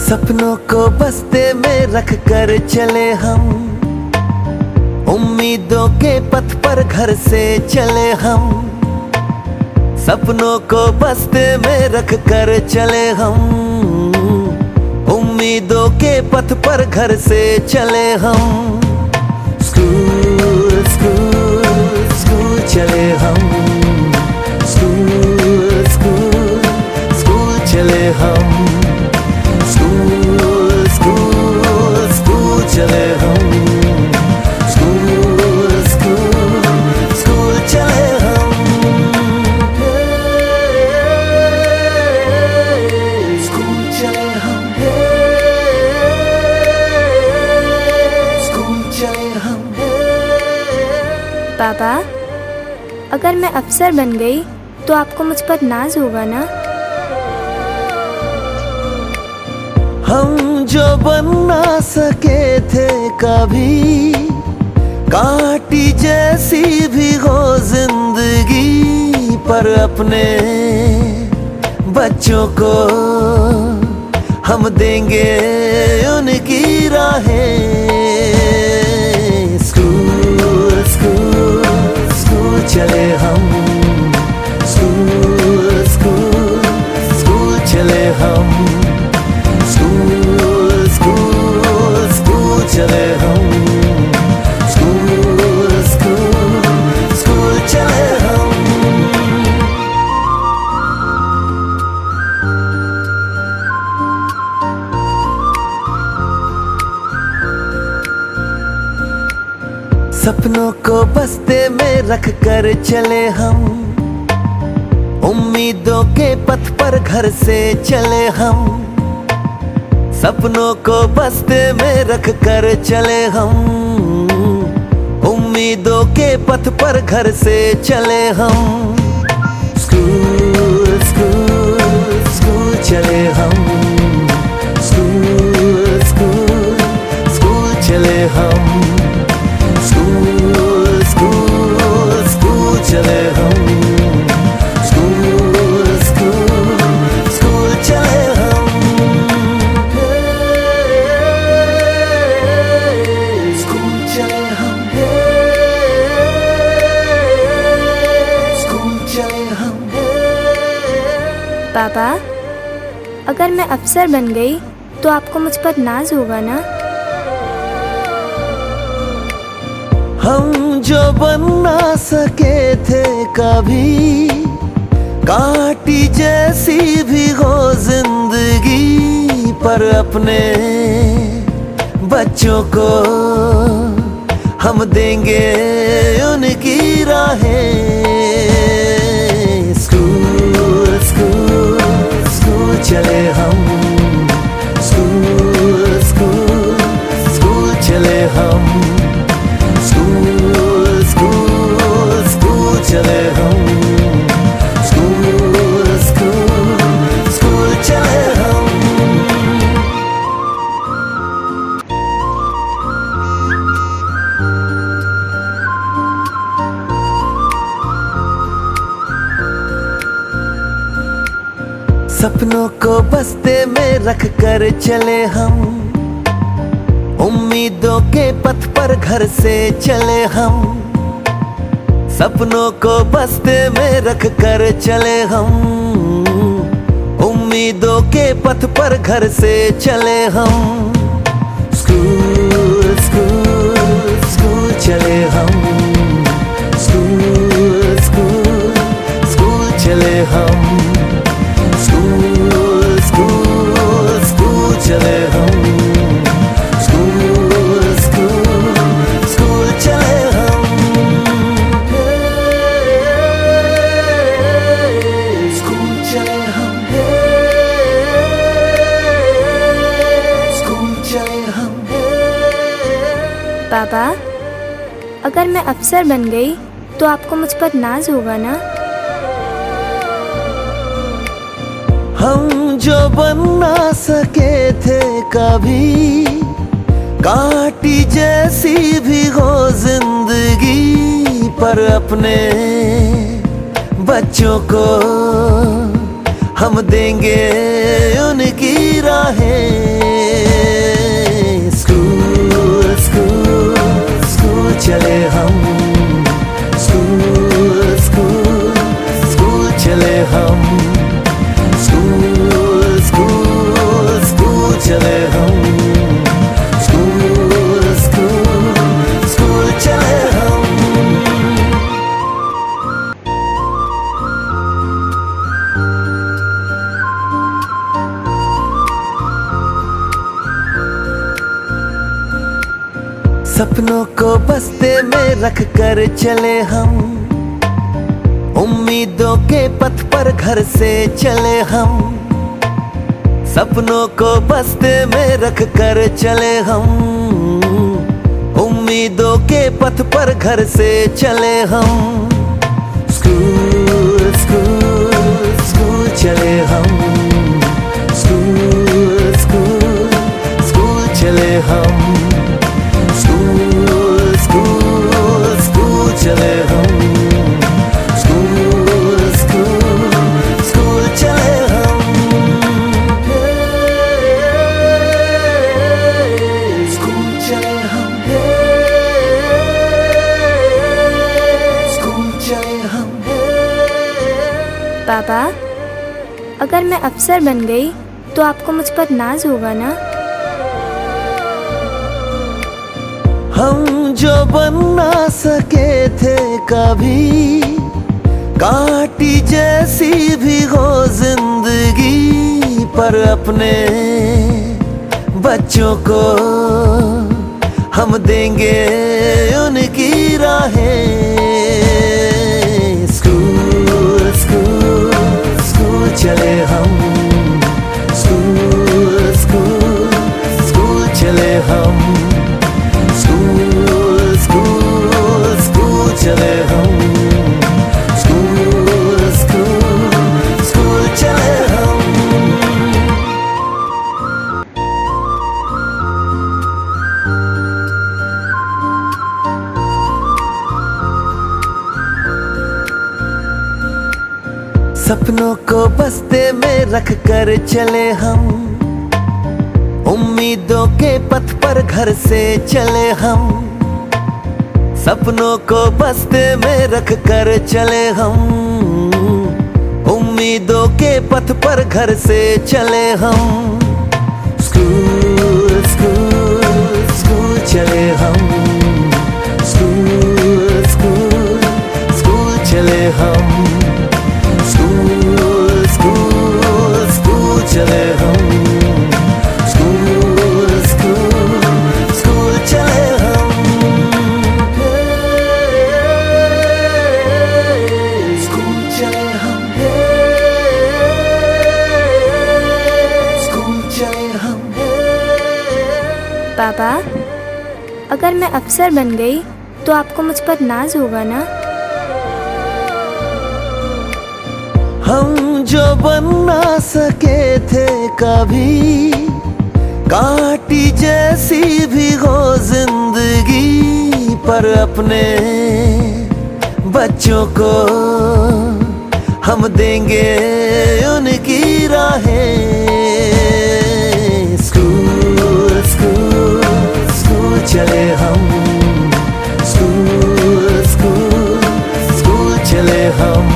सपनों को बस्ते में रख कर चले हम, उम्मीदों के पथ पर घर से चले हम। सपनों को बस्ते में रख कर चले हम, उम्मीदों के पथ पर घर से चले हम। स्कूल स्कूल स्कूल चले हम, स्कूल स्कूल स्कूल चले हम, स्कूल स्कूल स्कूल चले हम, स्कूल स्कूल स्कूल चले हम। स्कूल चले हम, स्कूल चले हम। पापा, अगर मैं अफसर बन गई तो आपको मुझ पर नाज होगा ना? हम जो बन ना सके थे कभी, कांटी जैसी भी हो जिंदगी, पर अपने बच्चों को हम देंगे उनकी राहें। स्कूल स्कूल स्कूल चले हम, स्कूल स्कूल स्कूल चले हम, स्कूल स्कूल स्कूल चले हम, स्कूल स्कूल स्कूल चले हम। सपनों को बस्ते में रख कर चले हम, उम्मीदों के पथ पर घर से चले हम। सपनों को बस्ते में रख कर चले हम, उम्मीदों के पथ पर घर से चले हम। स्कूल स्कूल स्कूल चले हम, स्कूल स्कूल स्कूल चले हम, स्कूल स्कूल स्कूल चले हम, स्कूल स्कूल स्कूल चले हम। स्कूल चले हम, स्कूल चले हम। पापा, अगर मैं अफसर बन गई तो आपको मुझ पर नाज होगा ना? हम जो बन ना सके थे कभी, कांटी जैसी भी हो जिंदगी, पर अपने बच्चों को हम देंगे उनकी राहें। स्कूल स्कूल स्कूल चले हम, स्कूल स्कूल स्कूल चले हम, स्कूल स्कूल स्कूल चले हम, स्कूल स्कूल स्कूल चले हम। सपनों को बस्ते में रख कर चले हम, उम्मीदों के पथ पर घर से चले हम। सपनों को बस्ते में रख कर चले हम, उम्मीदों के पथ पर घर से चले हम। स्कूल स्कूल स्कूल चले हम, स्कूल स्कूल स्कूल चले हम, स्कूल स्कूल स्कूल चले हम, स्कूल स्कूल स्कूल चले हम। स्कूल चले हम, स्कूल चले हम। पापा, अगर मैं अफसर बन गई तो आपको मुझ पर नाज होगा ना? हम जो बन ना सके थे कभी, कांटी जैसी भी हो जिंदगी, पर अपने बच्चों को हम देंगे उनकी राहें। स्कूल स्कूल स्कूल चले हम, स्कूल स्कूल स्कूल चले हम, स्कूल स्कूल स्कूल चले हम, स्कूल स्कूल स्कूल चले हम। सपनों को बस्ते में रख कर चले हम, उम्मीदों के पथ पर घर से चले हम। सपनों को बस्ते में रख कर चले हम, उम्मीदों के पथ पर घर से चले हम। स्कूल स्कूल स्कूल चले हम, स्कूल स्कूल स्कूल चले हम, स्कूल स्कूल स्कूल चले हम, स्कूल स्कूल स्कूल चले हम। स्कूल चले हम, स्कूल चले हम। पापा, अगर मैं अफसर बन गई तो आपको मुझ पर नाज होगा ना? हम जो बन ना सके थे कभी, कांटी जैसी भी हो जिंदगी, पर अपने बच्चों को हम देंगे उनकी राहें। स्कूल स्कूल स्कूल चले हम, स्कूल स्कूल स्कूल चले हम, स्कूल स्कूल स्कूल चले हम, स्कूल स्कूल स्कूल चले हम। सपनों को बस्ते में रख कर चले हम, उम्मीदों के पथ पर घर से चले हम। सपनों को बस्ते में रख कर चले हम, उम्मीदों के पथ पर घर से चले हम। स्कूल स्कूल स्कूल चले हम, स्कूल स्कूल स्कूल चले हम, स्कूल स्कूल स्कूल चले हम, स्कूल स्कूल स्कूल चले हम। स्कूल चले हम, स्कूल चले हम। पापा, अगर मैं अफसर बन गई तो आपको मुझ पर नाज होगा ना? हम जो बन ना सके थे कभी, कांटी जैसी भी हो जिंदगी, पर अपने बच्चों को हम देंगे उनकी राहें। स्कूल स्कूल स्कूल चले हम, स्कूल स्कूल स्कूल चले हम,